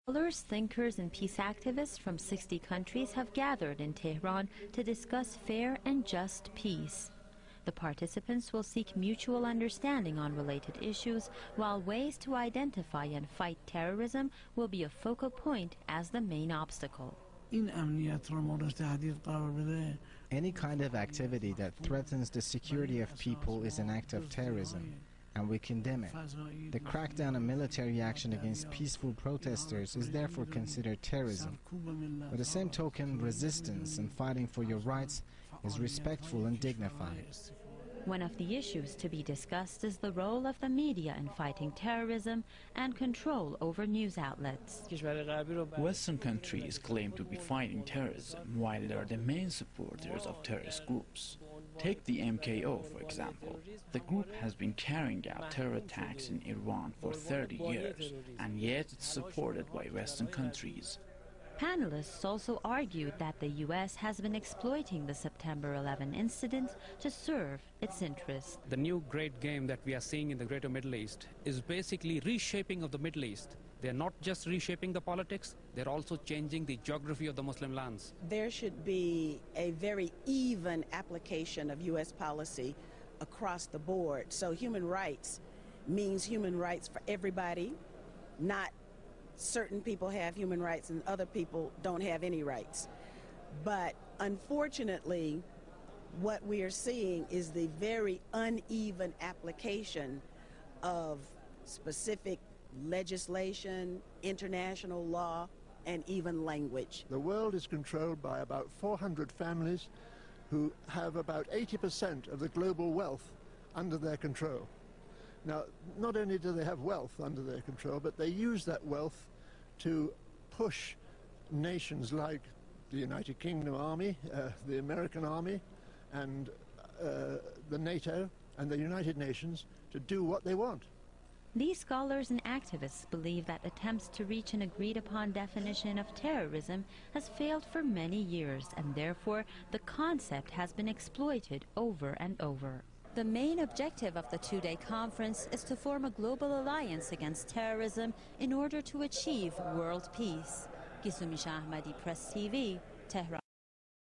Scholars, thinkers, and peace activists from 60 countries have gathered in Tehran to discuss fair and just peace. The participants will seek mutual understanding on related issues, while ways to identify and fight terrorism will be a focal point as the main obstacle. Any kind of activity that threatens the security of people is an act of terrorism, and we condemn it. The crackdown on military action against peaceful protesters is therefore considered terrorism. By the same token, resistance and fighting for your rights is respectful and dignified. One of the issues to be discussed is the role of the media in fighting terrorism and control over news outlets. Western countries claim to be fighting terrorism while they are the main supporters of terrorist groups. Take the MKO, for example. The group has been carrying out terror attacks in Iran for 30 years, and yet it's supported by Western countries. Panelists also argued that the U.S. has been exploiting the September 11 incident to serve its interests. The new great game that we are seeing in the greater Middle East is basically reshaping of the Middle East. They're not just reshaping the politics, they're also changing the geography of the Muslim lands. There should be a very even application of U.S. policy across the board. So human rights means human rights for everybody, not certain people have human rights and other people don't have any rights. But unfortunately, what we are seeing is the very uneven application of specific legislation, international law, and even language. The world is controlled by about 400 families who have about 80% of the global wealth under their control. Now, not only do they have wealth under their control, but they use that wealth to push nations like the United Kingdom Army, the American Army, and the NATO and the United Nations to do what they want. These scholars and activists believe that attempts to reach an agreed-upon definition of terrorism has failed for many years, and therefore the concept has been exploited over and over. The main objective of the two-day conference is to form a global alliance against terrorism in order to achieve world peace. Zaid Hamid, Press TV, Tehran.